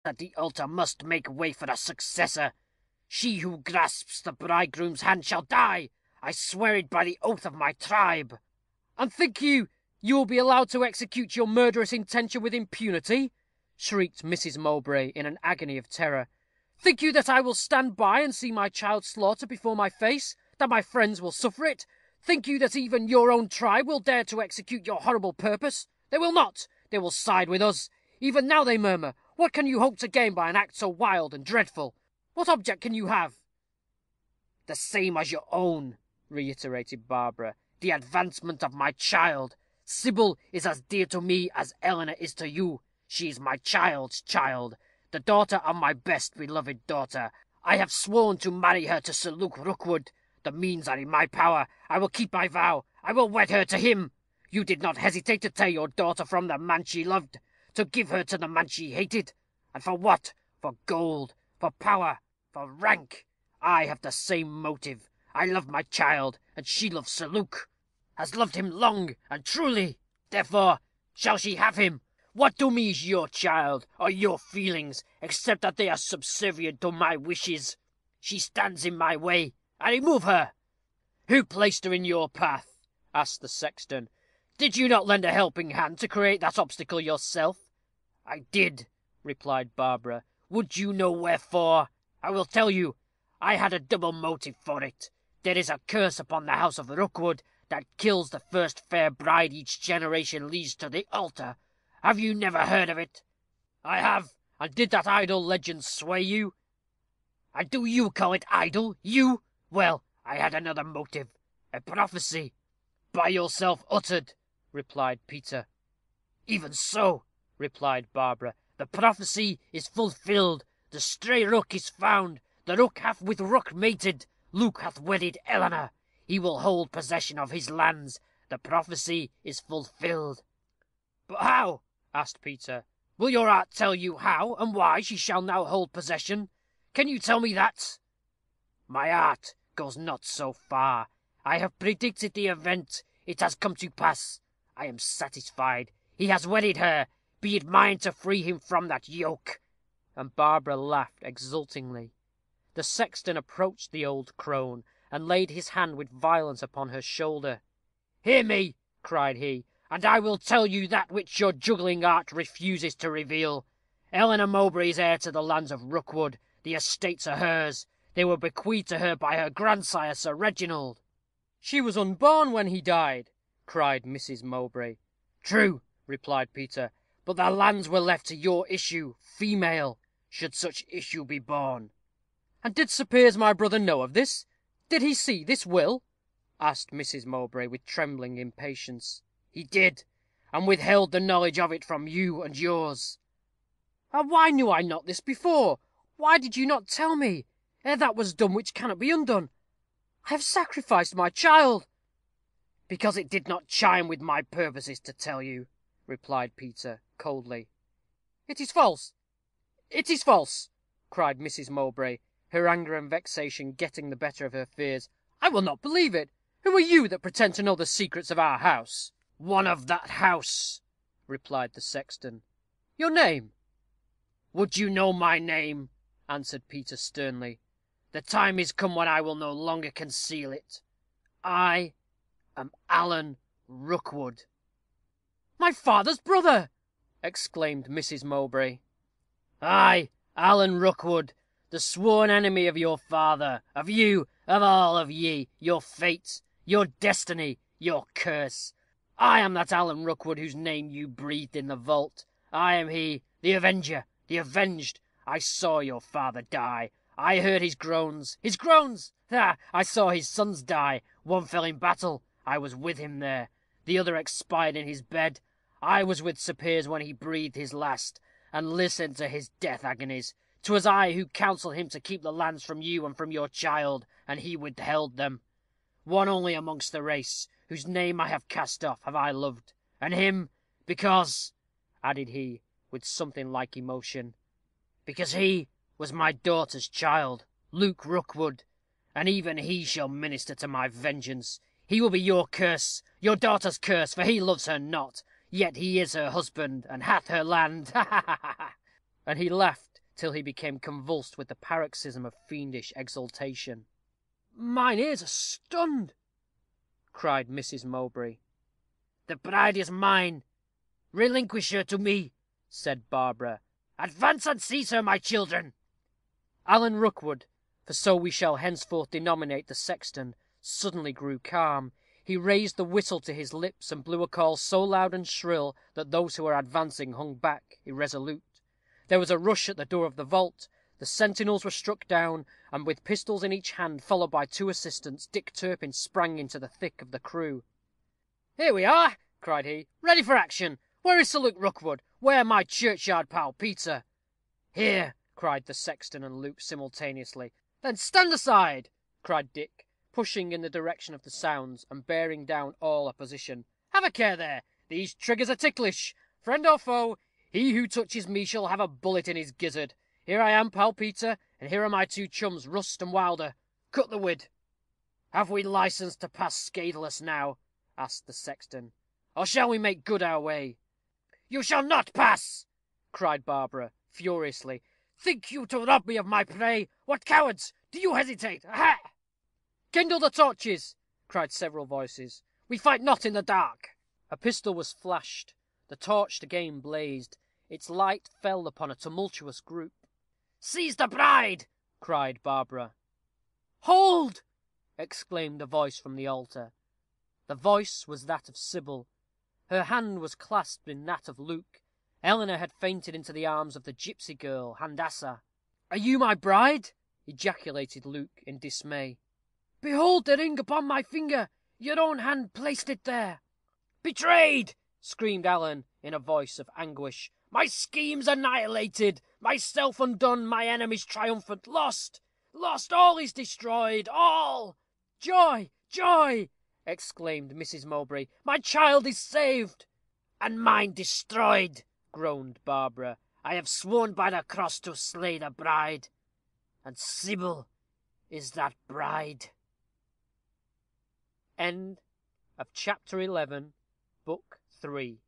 that the altar must make way for a successor. She who grasps the bridegroom's hand shall die. I swear it by the oath of my tribe." "And think you will be allowed to execute your murderous intention with impunity?" shrieked Mrs. Mowbray, in an agony of terror. "Think you that I will stand by and see my child slaughtered before my face, that my friends will suffer it? Think you that even your own tribe will dare to execute your horrible purpose? They will not. They will side with us. Even now they murmur. What can you hope to gain by an act so wild and dreadful? What object can you have?" "The same as your own," reiterated Barbara. "The advancement of my child. Sybil is as dear to me as Eleanor is to you. She is my child's child, the daughter of my best beloved daughter. I have sworn to marry her to Sir Luke Rookwood. The means are in my power. I will keep my vow. I will wed her to him. You did not hesitate to tear your daughter from the man she loved, to give her to the man she hated. And for what? For gold, for power, for rank. I have the same motive. I love my child, and she loves Sir Luke, has loved him long and truly. Therefore, shall she have him? What to me is your child, or your feelings, except that they are subservient to my wishes? She stands in my way. I remove her." "Who placed her in your path?" asked the sexton. "Did you not lend a helping hand to create that obstacle yourself?" "I did," replied Barbara. "Would you know wherefore? I will tell you. I had a double motive for it. There is a curse upon the house of Rookwood that kills the first fair bride each generation leads to the altar. Have you never heard of it?" "I have. And did that idle legend sway you?" "And do you call it idle? You? Well, I had another motive, a prophecy." "By yourself uttered," replied Peter. "Even so," replied Barbara. "The prophecy is fulfilled. The stray rook is found. The rook hath with rook mated. Luke hath wedded Eleanor. He will hold possession of his lands. The prophecy is fulfilled." "But how?" asked Peter. "Will your art tell you how and why she shall now hold possession? Can you tell me that?" "My art goes not so far. I have predicted the event. It has come to pass. I am satisfied. He has wedded her. Be it mine to free him from that yoke." And Barbara laughed exultingly. The sexton approached the old crone, and laid his hand with violence upon her shoulder. "Hear me," cried he, "and I will tell you that which your juggling art refuses to reveal. Eleanor Mowbray is heir to the lands of Rookwood. The estates are hers. They were bequeathed to her by her grandsire, Sir Reginald." "She was unborn when he died," cried Mrs. Mowbray. "True," replied Peter, "but the lands were left to your issue, female, should such issue be born." "And did Sir Piers, my brother, know of this? Did he see this will?" asked Mrs. Mowbray, with trembling impatience. "He did, and withheld the knowledge of it from you and yours." "And why knew I not this before? Why did you not tell me, ere that was done which cannot be undone? I have sacrificed my child." "Because it did not chime with my purposes to tell you," replied Peter, coldly. "It is false, it is false," cried Mrs. Mowbray, her anger and vexation getting the better of her fears. "I will not believe it. Who are you that pretend to know the secrets of our house?" "One of that house," replied the sexton. "Your name?" "Would you know my name?" answered Peter, sternly. "The time is come when I will no longer conceal it. I am Alan Rookwood." "My father's brother!" exclaimed Mrs. Mowbray. "Ay, Alan Rookwood, the sworn enemy of your father, of you, of all of ye, your fate, your destiny, your curse. I am that Alan Rookwood whose name you breathed in the vault. I am he, the avenger, the avenged. I saw your father die. I heard his groans. His groans! Ha! I saw his sons die. One fell in battle. I was with him there. The other expired in his bed. I was with Sir Piers when he breathed his last, and listened to his death agonies. 'Twas I who counselled him to keep the lands from you and from your child, and he withheld them. One only amongst the race, whose name I have cast off, have I loved, and him, because," added he, with something like emotion, "because he was my daughter's child, Luke Rookwood, and even he shall minister to my vengeance. He will be your curse, your daughter's curse, for he loves her not, yet he is her husband, and hath her land. Ha, ha, ha, ha!" And he laughed till he became convulsed with the paroxysm of fiendish exultation. "Mine ears are stunned," cried Mrs. Mowbray. "The bride is mine. Relinquish her to me," said Barbara. "Advance and seize her, my children." Alan Rookwood, for so we shall henceforth denominate the sexton, suddenly grew calm. He raised the whistle to his lips, and blew a call so loud and shrill that those who were advancing hung back irresolute. There was a rush at the door of the vault. The sentinels were struck down, and with pistols in each hand, followed by two assistants, Dick Turpin sprang into the thick of the crew. "Here we are," cried he, "ready for action. Where is Sir Luke Rookwood? Where my churchyard pal, Peter?" "Here," cried the sexton and Luke simultaneously. "Then stand aside," cried Dick, pushing in the direction of the sounds, and bearing down all opposition. "Have a care there. These triggers are ticklish. Friend or foe, he who touches me shall have a bullet in his gizzard. Here I am, pal Peter, and here are my two chums, Rust and Wilder. Cut the wid." "Have we license to pass scatheless now?" asked the sexton, "or shall we make good our way?" "You shall not pass," cried Barbara, furiously. "Think you to rob me of my prey? What cowards! Do you hesitate? Aha!" "Kindle the torches," cried several voices. "We fight not in the dark." A pistol was flashed. The torch again blazed. Its light fell upon a tumultuous group. "Seize the bride!" cried Barbara. "Hold!" exclaimed a voice from the altar. The voice was that of Sybil. Her hand was clasped in that of Luke. Eleanor had fainted into the arms of the gipsy girl, Handassah. "Are you my bride?" ejaculated Luke, in dismay. "Behold the ring upon my finger. Your own hand placed it there." "Betrayed!" screamed Alan, in a voice of anguish. "My schemes annihilated, myself undone, my enemies triumphant, lost, lost, all is destroyed, all." "Joy, joy!" exclaimed Mrs. Mowbray. "My child is saved." "And mine destroyed," groaned Barbara. "I have sworn by the cross to slay the bride, and Sybil is that bride." End of chapter 11, book 3.